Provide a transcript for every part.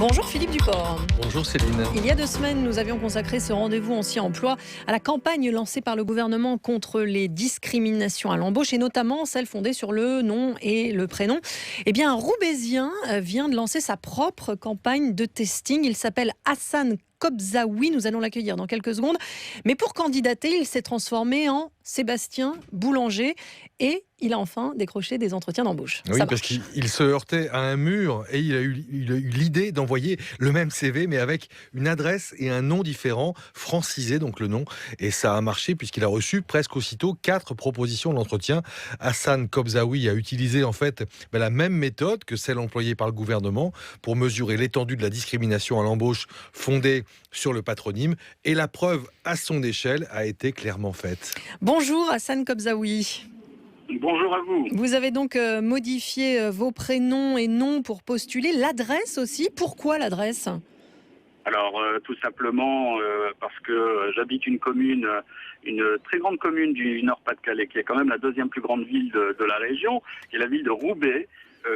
Bonjour Philippe Duport. Bonjour Céline. Il y a 2 semaines, nous avions consacré ce rendez-vous ancien emploi à la campagne lancée par le gouvernement contre les discriminations à l'embauche et notamment celle fondée sur le nom et le prénom. Eh bien, un Roubaisien vient de lancer sa propre campagne de testing. Il s'appelle Hassan Kobzaoui. Nous allons l'accueillir dans quelques secondes. Mais pour candidater, il s'est transformé en Sébastien Boulanger et il a enfin décroché des entretiens d'embauche. Oui, parce qu'il se heurtait à un mur et il a eu l'idée d'envoyer le même CV mais avec une adresse et un nom différents, francisé donc le nom. Et ça a marché puisqu'il a reçu presque aussitôt 4 propositions d'entretien. Hassan Kobzaoui a utilisé en fait la même méthode que celle employée par le gouvernement pour mesurer l'étendue de la discrimination à l'embauche fondée sur le patronyme. Et la preuve à son échelle a été clairement faite. Bonjour Hassan Kobzaoui. Bonjour à vous. Vous avez donc modifié vos prénoms et noms pour postuler. L'adresse aussi. Pourquoi l'adresse ? Alors, tout simplement parce que j'habite une commune, une très grande commune du Nord-Pas-de-Calais, qui est quand même la 2e plus grande ville de la région, qui est la ville de Roubaix,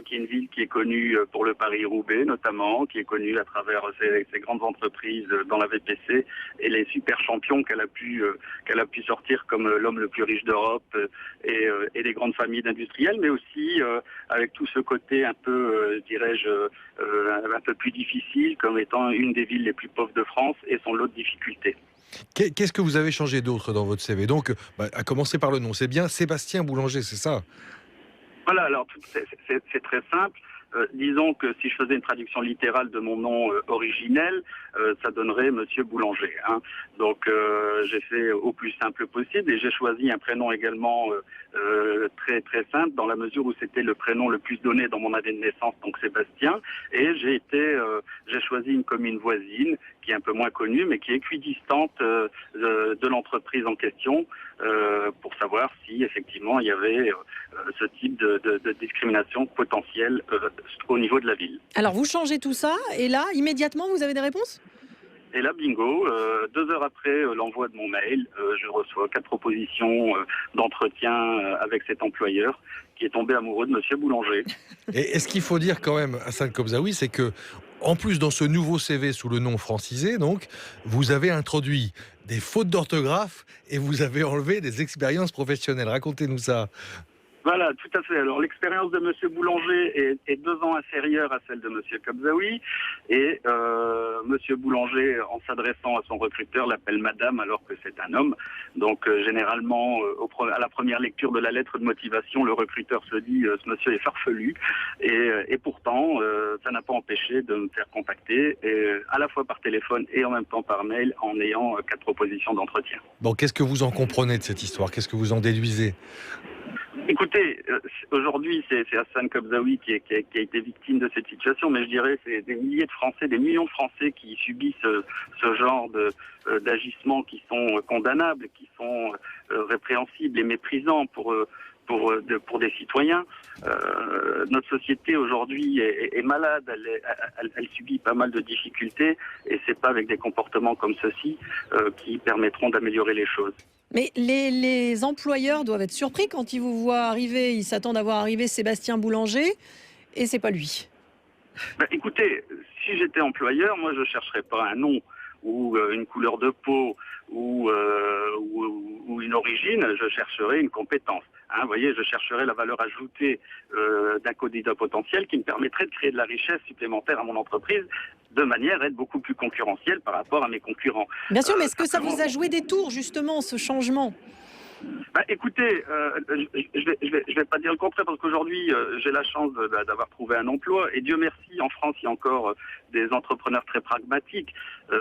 qui est une ville qui est connue pour le Paris-Roubaix notamment, qui est connue à travers ses grandes entreprises dans la VPC et les super champions qu'elle a pu sortir comme l'homme le plus riche d'Europe et les grandes familles d'industriels, mais aussi avec tout ce côté un peu, dirais-je, un peu plus difficile comme étant une des villes les plus pauvres de France et son lot de difficultés. Qu'est-ce que vous avez changé d'autre dans votre CV ? Donc, à commencer par le nom, c'est bien Sébastien Boulanger, c'est ça ? Voilà, alors c'est très simple. Disons que si je faisais une traduction littérale de mon nom originel, ça donnerait Monsieur Boulanger. Hein. Donc j'ai fait au plus simple possible et j'ai choisi un prénom également très très simple dans la mesure où c'était le prénom le plus donné dans mon année de naissance, donc Sébastien. Et j'ai choisi une commune voisine qui est un peu moins connue, mais qui est équidistante de l'entreprise en question pour savoir si effectivement il y avait ce type de discrimination potentielle au niveau de la ville. Alors vous changez tout ça et là, immédiatement, vous avez des réponses ? Et là, bingo, 2 heures après l'envoi de mon mail, je reçois 4 propositions d'entretien avec cet employeur qui est tombé amoureux de Monsieur Boulanger. Et ce qu'il faut dire quand même, Hassan Kobzaoui, c'est que, en plus, dans ce nouveau CV sous le nom francisé, donc, vous avez introduit des fautes d'orthographe et vous avez enlevé des expériences professionnelles. Racontez-nous ça. Voilà, tout à fait. Alors l'expérience de Monsieur Boulanger est 2 ans inférieure à celle de Monsieur Kobzaoui et Monsieur Boulanger, en s'adressant à son recruteur, l'appelle Madame alors que c'est un homme. Donc généralement, à la première lecture de la lettre de motivation, le recruteur se dit ce monsieur est farfelu et pourtant ça n'a pas empêché de me faire contacter à la fois par téléphone et en même temps par mail en ayant 4 propositions d'entretien. Bon, qu'est-ce que vous en comprenez de cette histoire ? Qu'est-ce que vous en déduisez ? Écoutez, aujourd'hui, c'est Hassan Kobzaoui qui a été victime de cette situation, mais je dirais c'est des milliers de Français, des millions de Français qui subissent ce genre d'agissements qui sont condamnables, qui sont répréhensibles et méprisants pour des citoyens. Notre société aujourd'hui est malade, elle subit pas mal de difficultés et c'est pas avec des comportements comme ceux-ci qui permettront d'améliorer les choses. Mais les employeurs doivent être surpris quand ils vous voient arriver. Ils s'attendent à voir arriver Sébastien Boulanger et c'est pas lui. Écoutez, si j'étais employeur, moi je chercherais pas un nom ou une couleur de peau ou une origine, je chercherais une compétence. Hein, vous voyez, je chercherais la valeur ajoutée d'un candidat potentiel qui me permettrait de créer de la richesse supplémentaire à mon entreprise de manière à être beaucoup plus concurrentielle par rapport à mes concurrents. Bien sûr, mais est-ce que ça vous a joué des tours, justement, ce changement ? Écoutez, je vais pas dire le contraire parce qu'aujourd'hui j'ai la chance d'avoir trouvé un emploi et Dieu merci en France il y a encore des entrepreneurs très pragmatiques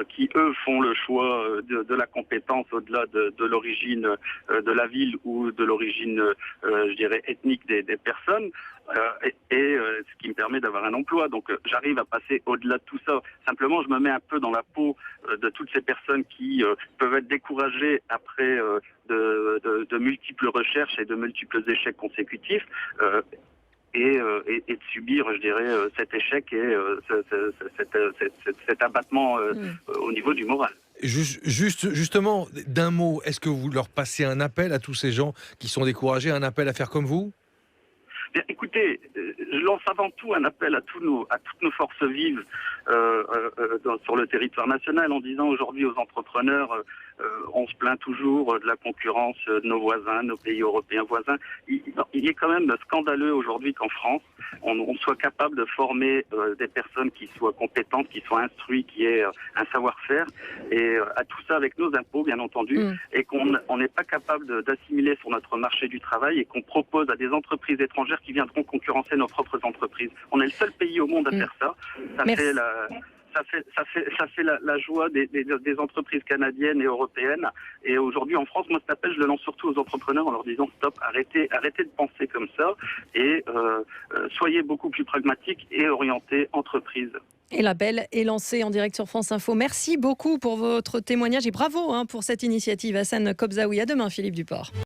qui eux font le choix de la compétence au-delà de l'origine de la ville ou de l'origine je dirais ethnique des personnes ce qui me permet d'avoir un emploi. Donc j'arrive à passer au-delà de tout ça. Simplement je me mets un peu dans la peau de toutes ces personnes qui peuvent être découragées après de multiples recherches et de multiples échecs consécutifs et de subir, je dirais, cet échec et cet abattement au niveau du moral. Justement, d'un mot, est-ce que vous leur passez un appel à tous ces gens qui sont découragés, un appel à faire comme vous ? Bien, écoutez, je lance avant tout un appel à toutes nos forces vives sur le territoire national en disant aujourd'hui aux entrepreneurs, on se plaint toujours de la concurrence de nos voisins, nos pays européens voisins. Il est quand même scandaleux aujourd'hui qu'en France, on soit capable de former des personnes qui soient compétentes, qui soient instruites, qui aient un savoir-faire, et à tout ça avec nos impôts, bien entendu, et qu'on n'est pas capable d'assimiler sur notre marché du travail et qu'on propose à des entreprises étrangères qui viendront concurrencer nos propres entreprises. On est le seul pays au monde à faire ça. Ça fait la joie des entreprises canadiennes et européennes. Et aujourd'hui, en France, moi, cet appel, je le lance surtout aux entrepreneurs en leur disant stop, arrêtez de penser comme ça et soyez beaucoup plus pragmatiques et orientés entreprise. Et l'appel est lancé en direct sur France Info. Merci beaucoup pour votre témoignage et bravo pour cette initiative. Hassan Kobzaoui. À demain, Philippe Duport.